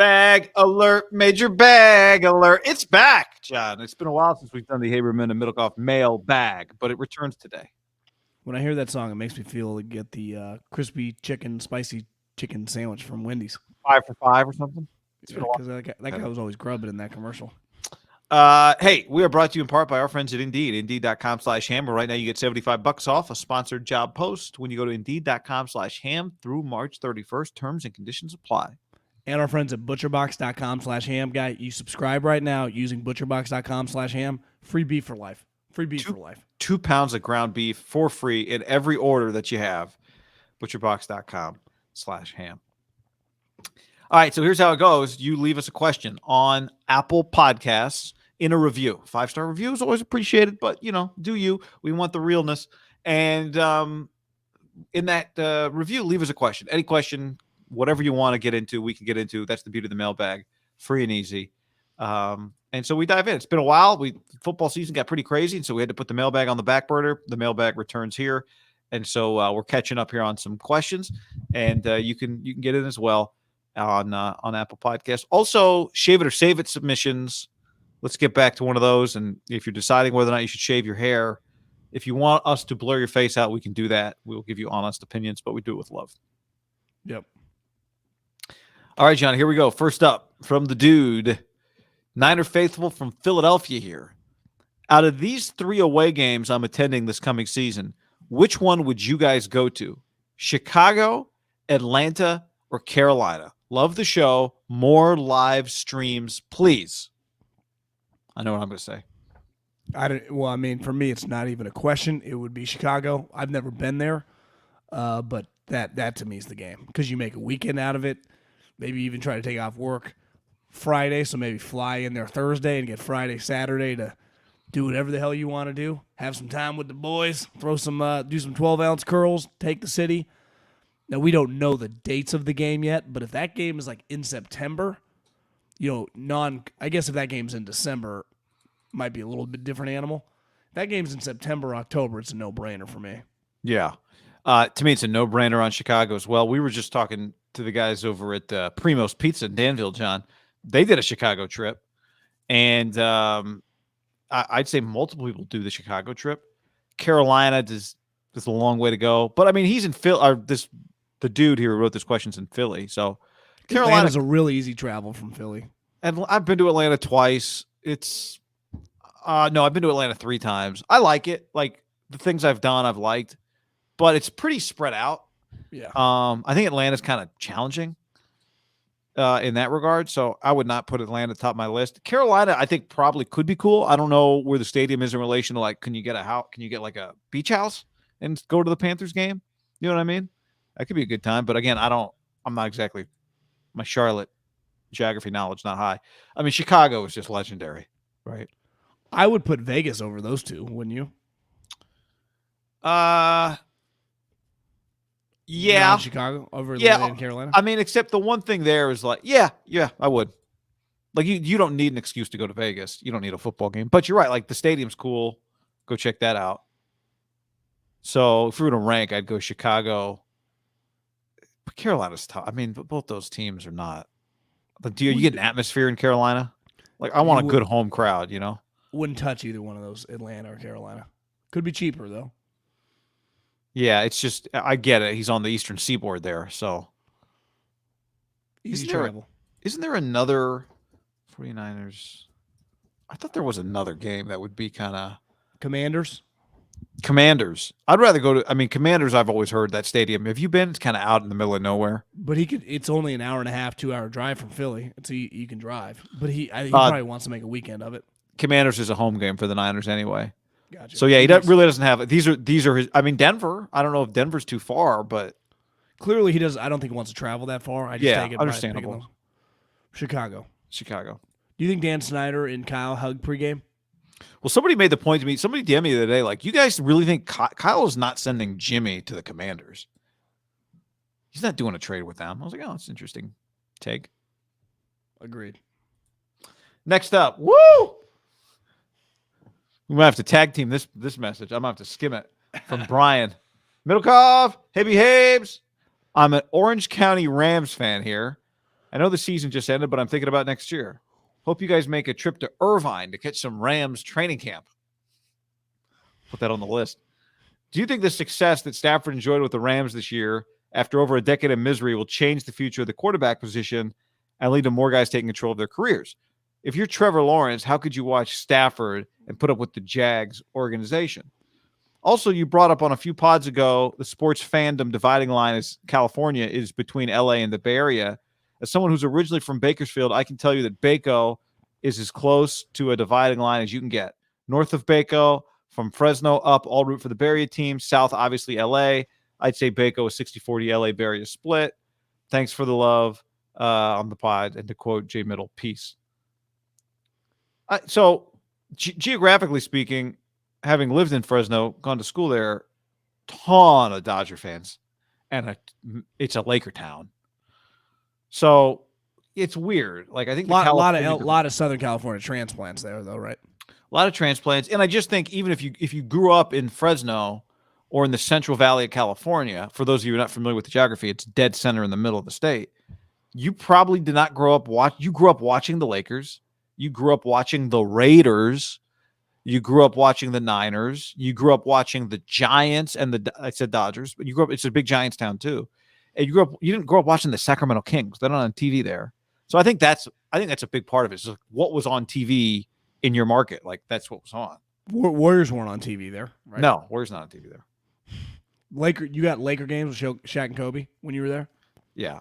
Bag alert, major bag alert. It's back, John. It's been a while since we've done the Haberman and Middlekauff Mailbag, but it returns today. When I hear that song, it makes me feel to get the crispy chicken, spicy chicken sandwich from Wendy's. 5 for $5 or something. Because that guy was always grubbing in that commercial. Hey, we are brought to you in part by our friends at Indeed. Indeed.com/ham. Right now you get $75 off a sponsored job post when you go to Indeed.com/ham through March 31st. Terms and conditions apply. And our friends at ButcherBox.com/ham. Guy, you subscribe right now using ButcherBox.com/ham. Free beef for life. Free beef for life. 2 pounds of ground beef for free in every order that you have. ButcherBox.com/ham. All right, so here's how it goes. You leave us a question on Apple Podcasts in a review. 5-star review is always appreciated, but, do you. We want the realness. And in that review, leave us a question. Any question, whatever you want to get into, we can get into. That's the beauty of the mailbag. Free and easy. And so we dive in. It's been a while. Football season got pretty crazy, and so we had to put the mailbag on the back burner. The mailbag returns here. And so we're catching up here on some questions, and you can get in as well on Apple Podcasts. Also, shave it or save it submissions. Let's get back to one of those. And if you're deciding whether or not you should shave your hair, if you want us to blur your face out, we can do that. We'll give you honest opinions, but we do it with love. Yep. All right, John, here we go. First up from the dude, Niner faithful from Philadelphia here. Out of these 3 away games I'm attending this coming season, which one would you guys go to? Chicago, Atlanta, or Carolina? Love the show. More live streams, please. I know what I'm going to say. For me, it's not even a question. It would be Chicago. I've never been there, but that to me is the game because you make a weekend out of it. Maybe even try to take off work Friday, so maybe fly in there Thursday and get Friday, Saturday to do whatever the hell you want to do. Have some time with the boys. Do some 12-ounce curls. Take the city. Now, we don't know the dates of the game yet, but if that game is like in September, I guess if that game's in December, might be a little bit different animal. If that game's in September, October, it's a no-brainer for me. Yeah. To me, it's a no-brainer on Chicago as well. We were just talking to the guys over at Primo's Pizza in Danville, John. They did a Chicago trip, and I'd say multiple people do the Chicago trip. Carolina is a long way to go. But, I mean, he's in Philly. The dude here who wrote this question's in Philly. So Carolina's a really easy travel from Philly. And I've been to Atlanta twice. I've been to Atlanta 3 times. I like it. Like, the things I've done, I've liked. But it's pretty spread out. Yeah. I think Atlanta's kind of challenging in that regard. So I would not put Atlanta top of my list. Carolina, I think probably could be cool. I don't know where the stadium is in relation to, like, can you get like a beach house and go to the Panthers game? You know what I mean? That could be a good time. But again, I'm not exactly, my Charlotte geography knowledge not high. I mean, Chicago is just legendary, right? I would put Vegas over those two, wouldn't you? Yeah. Chicago over Atlanta and Carolina. I mean, except the one thing there is like, yeah, I would. Like, you don't need an excuse to go to Vegas. You don't need a football game. But you're right. Like, the stadium's cool. Go check that out. So if we were to rank, I'd go Chicago. But Carolina's tough. I mean, both those teams are not. Like, you get an atmosphere in Carolina? Like, I want a good home crowd, Wouldn't touch either one of those, Atlanta or Carolina. Could be cheaper, though. Yeah, it's just, I get it. He's on the eastern seaboard there, so. Easy travel. Isn't there another 49ers? I thought there was another game that would be kind of. Commanders. I'd rather go to, Commanders, I've always heard that stadium. Have you been? It's kind of out in the middle of nowhere. But it's only an hour and a half, 2-hour drive from Philly. So you can drive. But he probably wants to make a weekend of it. Commanders is a home game for the Niners anyway. Gotcha. So, yeah, he really doesn't have it. These are his. I mean, Denver. I don't know if Denver's too far, but clearly he does. I don't think he wants to travel that far. I just take it understandable. Chicago. Do you think Dan Snyder and Kyle hug pregame? Well, somebody made the point to me. Somebody DM'd me the other day, like, you guys really think Kyle is not sending Jimmy to the Commanders? He's not doing a trade with them. I was like, oh, it's interesting take. Agreed. Next up, woo! We might have to tag team this message. I'm going to have to skim it from Brian. Middlekauff, hey behaves. I'm an Orange County Rams fan here. I know the season just ended, but I'm thinking about next year. Hope you guys make a trip to Irvine to catch some Rams training camp. Put that on the list. Do you think the success that Stafford enjoyed with the Rams this year, after over a decade of misery, will change the future of the quarterback position and lead to more guys taking control of their careers? If you're Trevor Lawrence, how could you watch Stafford and put up with the Jags organization? Also, you brought up on a few pods ago, the sports fandom dividing line is California is between LA and the Bay Area. As someone who's originally from Bakersfield, I can tell you that Baco is as close to a dividing line as you can get. North of Baco, from Fresno up, all root for the Bay Area team. South, obviously, LA. I'd say Baco is 60-40 LA Bay Area split. Thanks for the love on the pod. And to quote Jay Middle, peace. So, geographically speaking, having lived in Fresno, gone to school there, ton of Dodger fans, and it's a Laker town. So it's weird. Like I think a lot of Southern California transplants there, though, right? A lot of transplants, and I just think even if you grew up in Fresno or in the Central Valley of California, for those of you who are not familiar with the geography, it's dead center in the middle of the state. You probably did not grow up You grew up watching the Lakers. You grew up watching the Raiders. You grew up watching the Niners. You grew up watching the Giants and I said Dodgers, but you grew up. It's a big Giants town too. And you didn't grow up watching the Sacramento Kings. They're not on TV there. So I think that's a big part of it. It's like what was on TV in your market. Like that's what was on. Warriors weren't on TV there, right? No, Warriors not on TV there. You got Laker games with Shaq and Kobe when you were there? Yeah.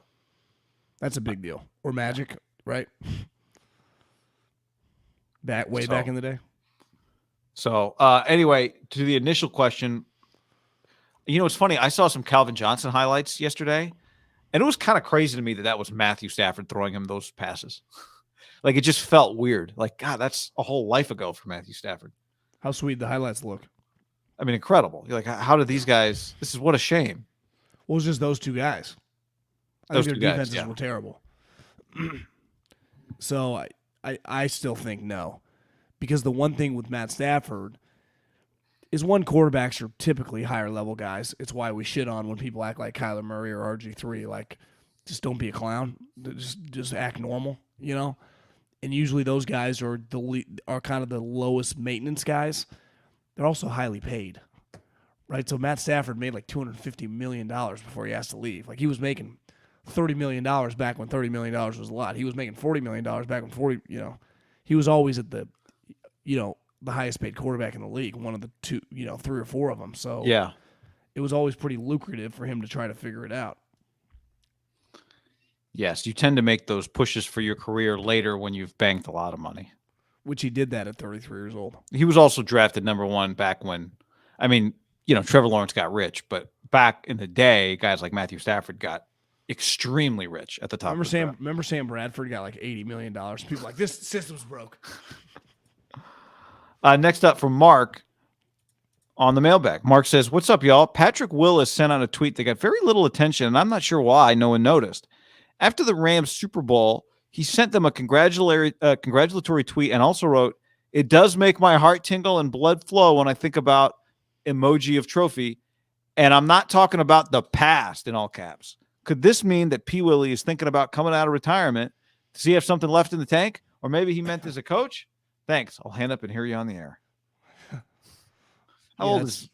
That's a big deal. Or Magic, right? Back in the day. So anyway, to the initial question, it's funny. I saw some Calvin Johnson highlights yesterday, and it was kind of crazy to me that was Matthew Stafford throwing him those passes. Like it just felt weird. Like, God, that's a whole life ago for Matthew Stafford. How sweet the highlights look. I mean, incredible. You're like, how did these guys? This is what a shame. Well, it was just those two guys. I think their defenses were terrible. So I still think no. Because the one thing with Matt Stafford is quarterbacks are typically higher level guys. It's why we shit on when people act like Kyler Murray or RG3. Like, just don't be a clown. Just act normal, And usually those guys are kind of the lowest maintenance guys. They're also highly paid, right? So Matt Stafford made like $250 million before he asked to leave. Like he was making $30 million back when $30 million was a lot. He was making $40 million back when 40. He was always at the highest paid quarterback in the league, one of the two, 3 or 4 of them. So yeah, it was always pretty lucrative for him to try to figure it out. Yes, you tend to make those pushes for your career later when you've banked a lot of money. Which he did that at 33 years old. He was also drafted number 1 back when, Trevor Lawrence got rich, but back in the day, guys like Matthew Stafford got extremely rich at the top. Remember Sam Bradford got like $80 million. People like, this system's broke. Next up from Mark on the mailbag. Mark says, "What's up, y'all? Patrick Willis sent out a tweet that got very little attention, and I'm not sure why no one noticed. After the Rams Super Bowl, he sent them a congratulatory tweet and also wrote, 'It does make my heart tingle and blood flow when I think about emoji of trophy. And I'm not talking about the past,' in all caps. Could this mean that P. Willie is thinking about coming out of retirement to see if something left in the tank? Or maybe he meant as a coach? Thanks. I'll hand up and hear you on the air." How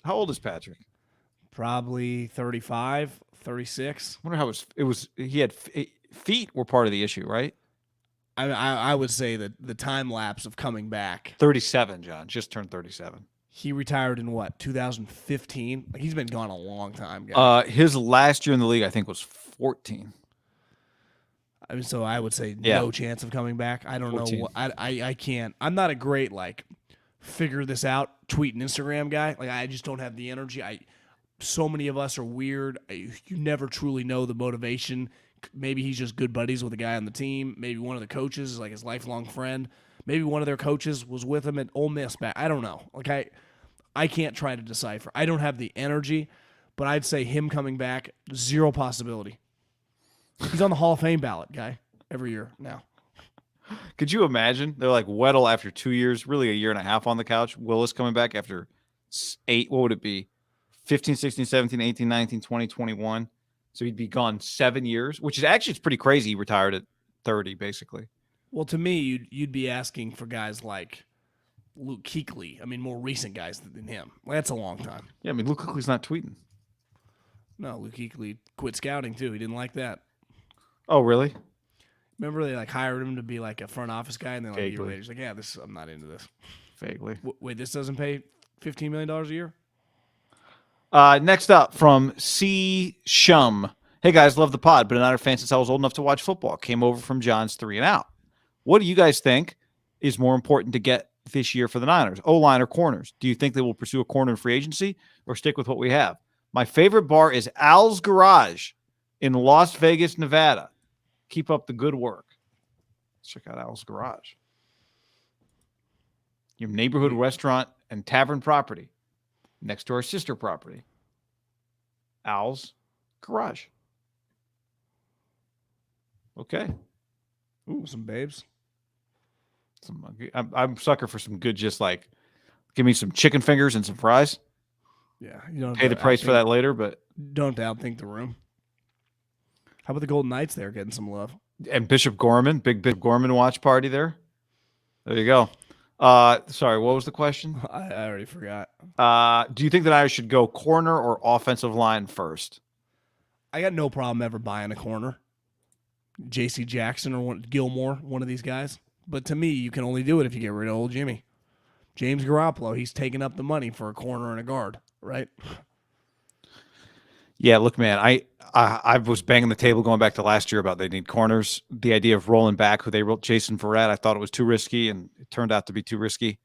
old is Patrick? Probably 35, 36. I wonder how he had feet were part of the issue, right? I would say that the time lapse of coming back. 37, John. Just turned 37. He retired in 2015? Like he's been gone a long time, guys. His last year in the league, I think, was 14. So I would say no chance of coming back. I don't 14. Know. I can't. I'm not a great figure this out tweet and Instagram guy. Like I just don't have the energy. So many of us are weird. You never truly know the motivation. Maybe he's just good buddies with a guy on the team. Maybe one of the coaches is like his lifelong friend. Maybe one of their coaches was with him at Ole Miss back. I don't know. I can't try to decipher. I don't have the energy, but I'd say him coming back, 0 possibility. He's on the Hall of Fame ballot, guy, every year now. Could you imagine? They're like Weddle after 2 years, really a year and a half on the couch. Willis coming back after 8, what would it be? 15, 16, 17, 18, 19, 20, 21. So he'd be gone 7 years, which is actually it's pretty crazy. He retired at 30, basically. Well, to me, you'd be asking for guys like Luke Kuechly. I mean, more recent guys than him. Well, that's a long time. Yeah, I mean, Luke Kuechly's not tweeting. No, Luke Kuechly quit scouting too. He didn't like that. Oh, really? Remember they hired him to be a front office guy, and then a year Vaguely. later he's like, "Yeah, I'm not into this." Vaguely. Wait, this doesn't pay $15 million a year? Next up from C. Shum. Hey guys, love the pod. Been a Niner fan since I was old enough to watch football. Came over from John's 3 and Out. What do you guys think is more important to get this year for the Niners? O-line or corners? Do you think they will pursue a corner in free agency or stick with what we have? My favorite bar is Al's Garage in Las Vegas, Nevada. Keep up the good work. Check out Al's Garage. Your neighborhood restaurant and tavern property next to our sister property, Al's Garage. Okay. Ooh, some babes. I'm a sucker for some good, just like, give me some chicken fingers and some fries. Yeah, you don't Pay the price for that later, but don't outthink the room. How about the Golden Knights there getting some love? And Bishop Gorman, big Bishop Gorman watch party there. There you go. Sorry, what was the question? I already forgot. Do you think that I should go corner or offensive line first? I got no problem ever buying a corner. J.C. Jackson or Gilmore, one of these guys. But to me, you can only do it if you get rid of old Jimmy. James Garoppolo, he's taking up the money for a corner and a guard, right? Yeah, look, man, I was banging the table going back to last year about they need corners. The idea of rolling back who they wrote Jason Verrett, I thought it was too risky, and it turned out to be too risky.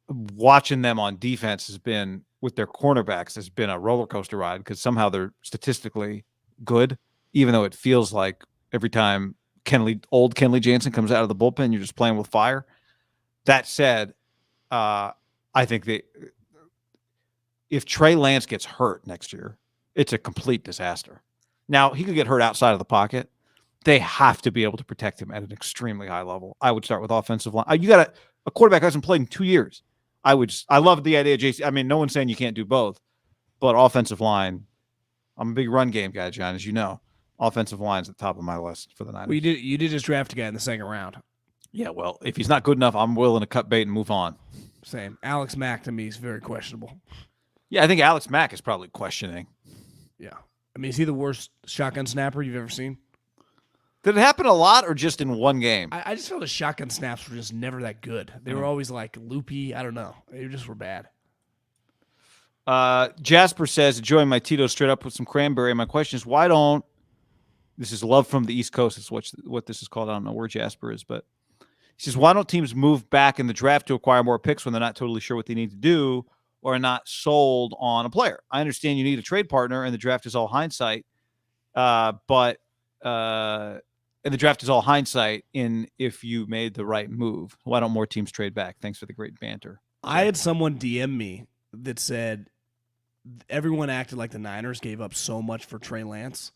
Watching them on defense has been, with their cornerbacks, has been a roller coaster ride because somehow they're statistically good, even though it feels like every time old Kenley Jansen comes out of the bullpen, you're just playing with fire. That said, I think if Trey Lance gets hurt next year, it's a complete disaster. Now, he could get hurt outside of the pocket. They have to be able to protect him at an extremely high level. I would start with offensive line. You got a quarterback who hasn't played in 2 years. I love the idea of JC. I mean, no one's saying you can't do both, but offensive line, I'm a big run game guy, John, as you know. Offensive line's at the top of my list for the Niners. Well, you did just draft a guy in the second round. Yeah, well, if he's not good enough, I'm willing to cut bait and move on. Same. Alex Mack to me is very questionable. Yeah, I think Alex Mack is probably questioning. Yeah. I mean, is he the worst shotgun snapper you've ever seen? Did it happen a lot or just in one game? I just felt the shotgun snaps were just never that good. They were always loopy. I don't know. They just were bad. Jasper says, enjoying my Tito straight up with some cranberry. My question is, why don't, this is love from the East Coast, is what this is called. I don't know where Jasper is, but he says, why don't teams move back in the draft to acquire more picks when they're not totally sure what they need to do or are not sold on a player? I understand you need a trade partner and the draft is all hindsight, but the draft is all hindsight in if you made the right move. Why don't more teams trade back? Thanks for the great banter. I had someone DM me that said everyone acted like the Niners gave up so much for Trey Lance.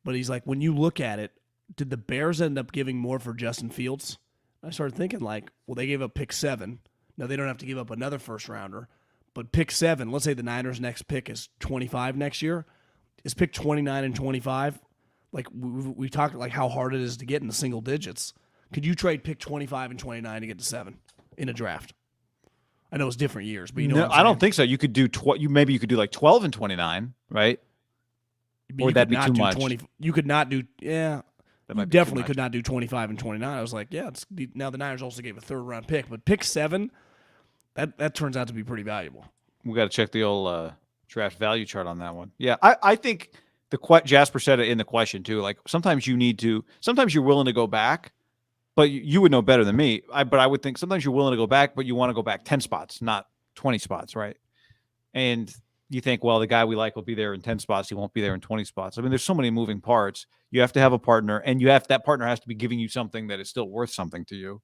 But he's like, when you look at it, did the Bears end up giving more for Justin Fields? I started thinking well, they gave up pick 7. Now, they don't have to give up another first-rounder. But pick 7, let's say the Niners' next pick is 25 next year. Is pick 29 and 25? We talked how hard it is to get in the single digits. Could you trade pick 25 and 29 to get to 7 in a draft? I know it's different years, but no, I don't think so. You could do maybe you could do 12 and 29, right? Or would that be too much? You could not do, yeah. You definitely could not do 25 and 29. I was like, yeah. Now the Niners also gave a third-round pick, but pick 7, that turns out to be pretty valuable. We got to check the old draft value chart on that one. Yeah, I think Jasper said it in the question too. Sometimes you're willing to go back, but you would know better than me. But I would think sometimes you're willing to go back, but you want to go back 10 spots, not 20 spots, right? And you think, well, the guy we like will be there in 10 spots. He won't be there in 20 spots. I mean, there's so many moving parts. You have to have a partner, and that partner has to be giving you something that is still worth something to you.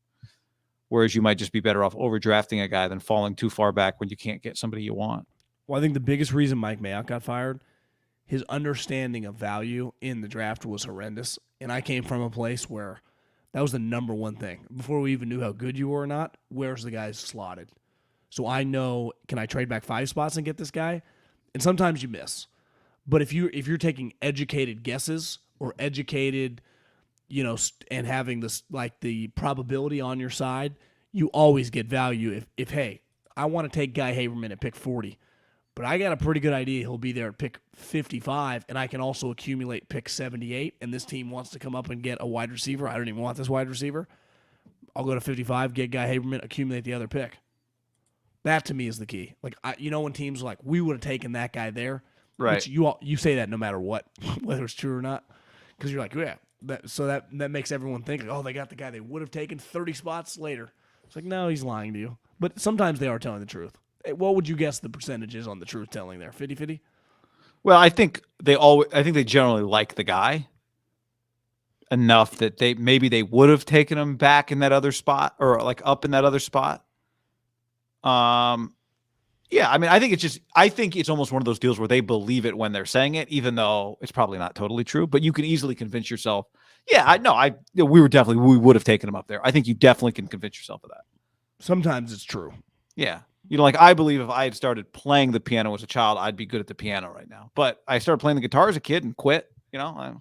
Whereas you might just be better off overdrafting a guy than falling too far back when you can't get somebody you want. Well, I think the biggest reason Mike Mayock got fired, his understanding of value in the draft was horrendous. And I came from a place where that was the number one thing. Before we even knew how good you were or not, where's the guy slotted? So I know, can I trade back 5 spots and get this guy? And sometimes you miss. But if you're taking educated guesses or educated and having this like the probability on your side, you always get value if hey, I want to take Guy Haberman at pick 40, but I got a pretty good idea he'll be there at pick 55, and I can also accumulate pick 78, and this team wants to come up and get a wide receiver. I don't even want this wide receiver. I'll go to 55, get Guy Haberman, accumulate the other pick. That to me is the key. Like when teams are like, we would have taken that guy there, Right. which you say that no matter what, whether it's true or not, because you're like, yeah. That makes everyone think, oh, they got the guy they would have taken 30 spots later. It's like, no, he's lying to you. But sometimes they are telling the truth. What would you guess the percentage is on the truth telling there? 50-50? Well, I think they generally like the guy enough that they would have taken him back in that other spot or like up in that other spot. Yeah, I mean, I think it's almost one of those deals where they believe it when they're saying it, even though it's probably not totally true. But you can easily convince yourself. Yeah, we would have taken him up there. I think you definitely can convince yourself of that. Sometimes it's true. Yeah, like I believe if I had started playing the piano as a child, I'd be good at the piano right now. But I started playing the guitar as a kid and quit. I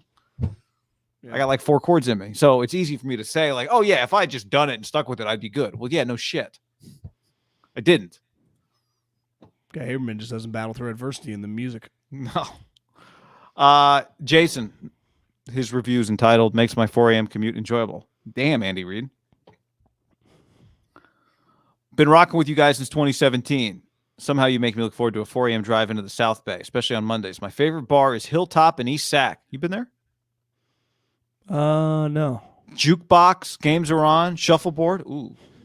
got like 4 chords in me, so it's easy for me to say like, oh yeah, if I had just done it and stuck with it, I'd be good. Well, yeah, no shit, I didn't. Guy Haberman just doesn't battle through adversity in the music. No. Jason, his review is entitled "Makes My 4 a.m. commute enjoyable." Damn, Andy Reid. Been rocking with you guys since 2017. Somehow you make me look forward to a 4 a.m. drive into the South Bay, especially on Mondays. My favorite bar is Hilltop in East Sac. You been there? No. Jukebox, games are on, shuffleboard,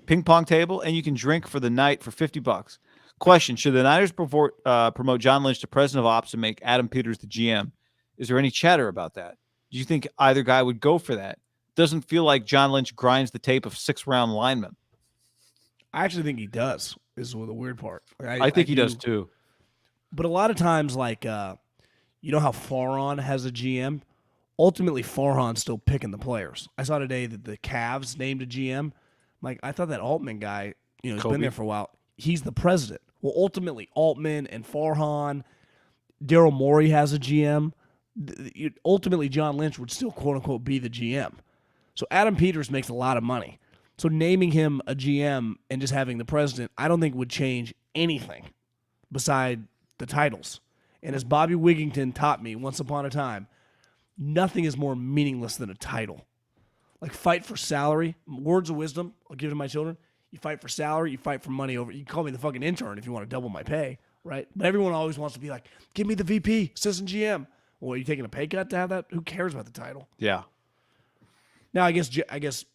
ping pong table, and you can drink for the night for $50. Question: should the Niners promote John Lynch to president of ops and make Adam Peters the GM? Is there any chatter about that? Do you think either guy would go for that? Doesn't feel like John Lynch grinds the tape of 6-round linemen. I actually think he does, is the weird part. I think he does too. But a lot of times, like, how Farhan has a GM? Ultimately, Farhan's still picking the players. I saw today that the Cavs named a GM. Like, I thought that Altman guy, he's been there for a while. He's the president. Well, ultimately, Altman and Farhan, Daryl Morey has a GM. Ultimately, John Lynch would still, quote-unquote, be the GM. So Adam Peters makes a lot of money. So naming him a GM and just having the president, I don't think would change anything beside the titles. And as Bobby Wigington taught me once upon a time, nothing is more meaningless than a title. Like, fight for salary. Words of wisdom I'll give to my children. You fight for salary, you fight for money over. You can call me the fucking intern if you want to double my pay, right? But everyone always wants to be like, give me the VP, assistant GM. Well, are you taking a pay cut to have that? Who cares about the title? Yeah. Now, I guess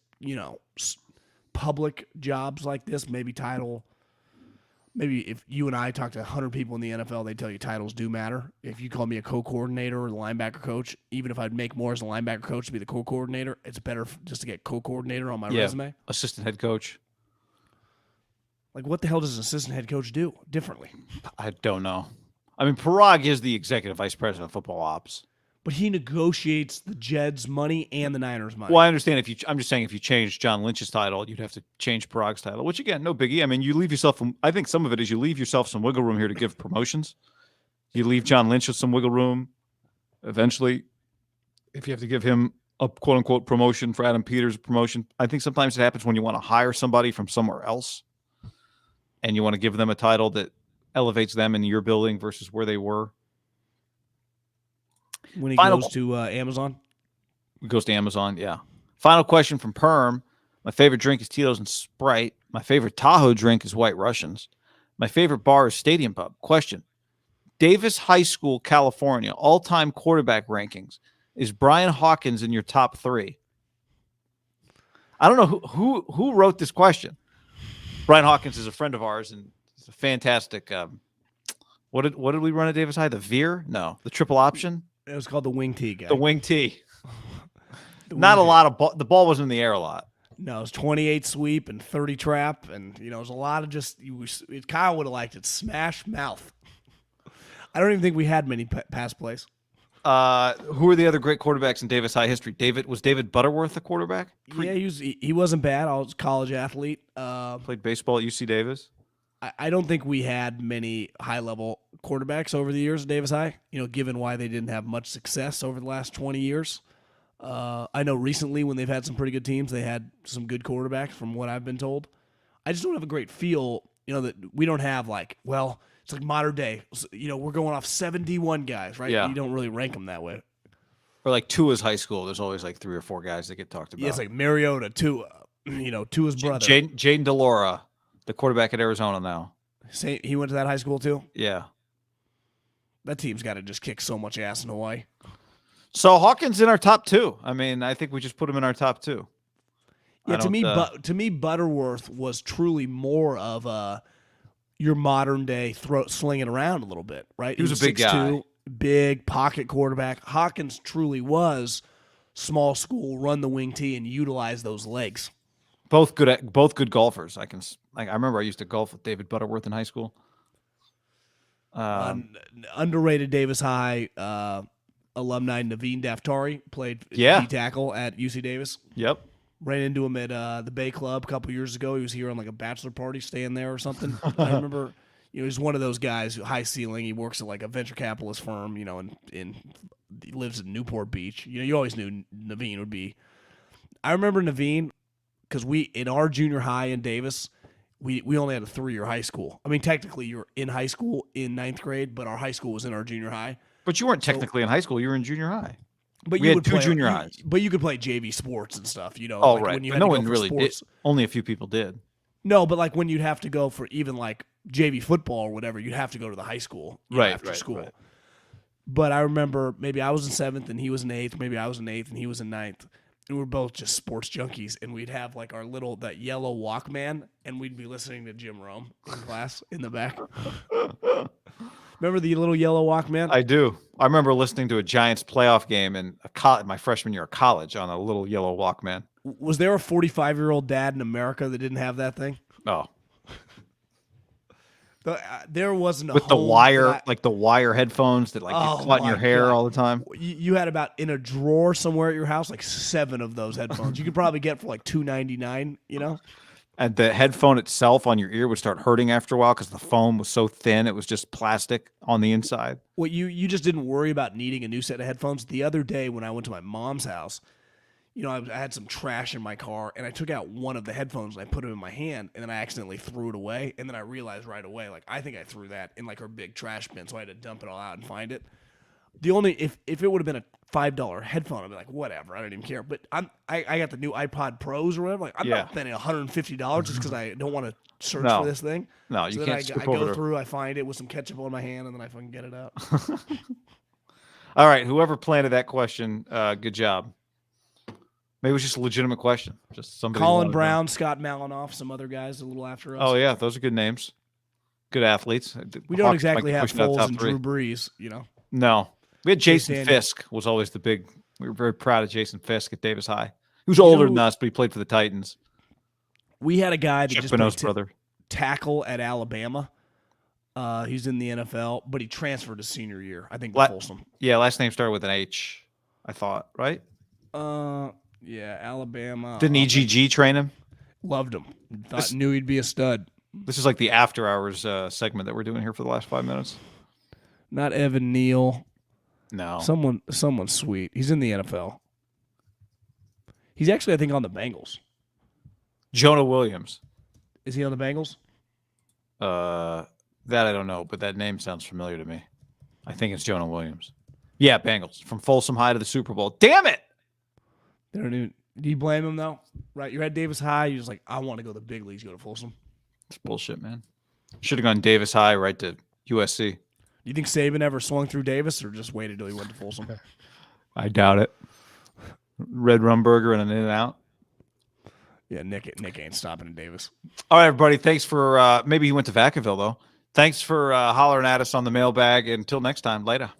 public jobs like this, maybe title. Maybe if you and I talk to 100 people in the NFL, they tell you titles do matter. If you call me a co-coordinator or the linebacker coach, even if I'd make more as a linebacker coach to be the co-coordinator, it's better just to get co-coordinator on my resume. Assistant head coach. Like, what the hell does an assistant head coach do differently? I don't know. I mean, Parag is the executive vice president of football ops. But he negotiates the Jets' money and the Niners' money. Well, I understand I'm just saying if you change John Lynch's title, you'd have to change Parag's title, which, again, no biggie. I mean, you leave yourself – I think some of it is you leave yourself some wiggle room here to give promotions. You leave John Lynch with some wiggle room. Eventually, if you have to give him a quote-unquote promotion for Adam Peters' promotion, I think sometimes it happens when you want to hire somebody from somewhere else and you want to give them a title that elevates them in your building versus where they were. When he goes to Amazon? He goes to Amazon, yeah. Final question from Perm. My favorite drink is Tito's and Sprite. My favorite Tahoe drink is White Russians. My favorite bar is Stadium Pub. Question. Davis High School, California, all-time quarterback rankings. Is Brian Hawkins in your top 3? I don't know who wrote this question. Brian Hawkins is a friend of ours, and it's a fantastic what did we run at Davis High? The Veer? No, the triple option? It was called the Wing T guy. The Wing T. Not a lot of ball. The ball was in the air a lot. No, it was 28 sweep and 30 trap, and it was a lot of just. Kyle would have liked it. Smash mouth. I don't even think we had many pass plays. Who are the other great quarterbacks in Davis High history? Was David Butterworth a quarterback? Yeah, he wasn't bad. I was a college athlete. Played baseball at UC Davis. I don't think we had many high-level quarterbacks over the years at Davis High, given why they didn't have much success over the last 20 years. I know recently when they've had some pretty good teams, they had some good quarterbacks from what I've been told. I just don't have a great feel, that we don't have it's like modern day. We're going off 71 guys, right? Yeah. You don't really rank them that way. Or like Tua's high school, there's always like 3 or 4 guys that get talked about. Yeah, it's like Mariota, Tua, Tua's brother. Jaden DeLora, the quarterback at Arizona now. He went to that high school too? Yeah. That team's got to just kick so much ass in Hawaii. So Hawkins in our top 2. I mean, I think we just put him in our top 2. Yeah, to me, Butterworth was truly more of your modern day slinging around a little bit, right? He was a big guy. Big pocket quarterback. Hawkins truly was small school, run the wing tee, and utilize those legs. Both good golfers. I remember I used to golf with David Butterworth in high school. Underrated Davis High alumni Naveen Daftari played D tackle at UC Davis. Yep. Ran into him at the Bay Club a couple years ago. He was here on like a bachelor party, staying there or something. I remember. He's one of those guys who high ceiling. He works at like a venture capitalist firm. And he lives in Newport Beach. You always knew Naveen would be. I remember Naveen because in our junior high in Davis, we only had a 3-year high school. I mean, technically you're in high school in 9th grade, but our high school was in our junior high. But you weren't technically in high school. You were in junior high. But we had 2 junior highs. But you could play JV sports and stuff. Oh, like right. When you no one really did. Only a few people did. No, but like when you'd have to go for even like JV football or whatever, you'd have to go to the high school after school. Right. But I remember maybe I was in 7th and he was in 8th. Maybe I was in 8th and he was in 9th. And we were both just sports junkies. And we'd have like that yellow Walkman, and we'd be listening to Jim Rome in class in the back. Remember the little yellow Walkman? I do. I remember listening to a Giants playoff game in my freshman year of college on a little yellow Walkman. Was there a 45-year-old dad in America that didn't have that thing? Oh. There wasn't a with the wire, like the wire headphones that get caught in your hair all the time. You had about in a drawer somewhere at your house like 7 of those headphones. You could probably get for like $2.99. And the headphone itself on your ear would start hurting after a while because the foam was so thin; it was just plastic on the inside. Well, you just didn't worry about needing a new set of headphones. The other day when I went to my mom's house, I had some trash in my car, and I took out one of the headphones and I put it in my hand, and then I accidentally threw it away. And then I realized right away, like I think I threw that in like her big trash bin, so I had to dump it all out and find it. If it would have been a $5 headphone, I'd be like, whatever, I don't even care. But I got the new iPod Pros or whatever. Like I'm not spending $150 just because I don't want to search for this thing. No, you can't. I go through, I find it with some ketchup on my hand, and then I fucking get it out. All right, whoever planted that question, good job. Maybe it was just a legitimate question. Just somebody. Colin Brown, Scott Malinoff, some other guys a little after us. Oh yeah, those are good names. Good athletes. We don't exactly have Foles and Drew Brees, No. We had Jason Fisk was always the big. We were very proud of Jason Fisk at Davis High. He was older than us, but he played for the Titans. We had a guy that just played brother. Tackle at Alabama. He's in the NFL, but he transferred his senior year. I think Folsom. Yeah, last name started with an H, I thought, right? Yeah, Alabama. Didn't EGG train him? Loved him. Knew he'd be a stud. This is like the after hours segment that we're doing here for the last 5 minutes. Not Evan Neal. No. Someone sweet. He's in the NFL. He's actually, I think, on the Bengals. Jonah Williams. Is he on the Bengals? That I don't know, but that name sounds familiar to me. I think it's Jonah Williams. Yeah, Bengals. From Folsom High to the Super Bowl. Damn it! They don't even. Do you blame him though? Right, you're at Davis High. You're just like, I want to go to the big leagues. Go to Folsom. It's bullshit, man. Should have gone Davis High right to USC. You think Saban ever swung through Davis, or just waited till he went to Folsom? I doubt it. Red Rum Burger and an In-N-Out. Yeah, Nick ain't stopping in Davis. All right, everybody. Thanks for maybe he went to Vacaville though. Thanks for hollering at us on the mailbag. Until next time, later.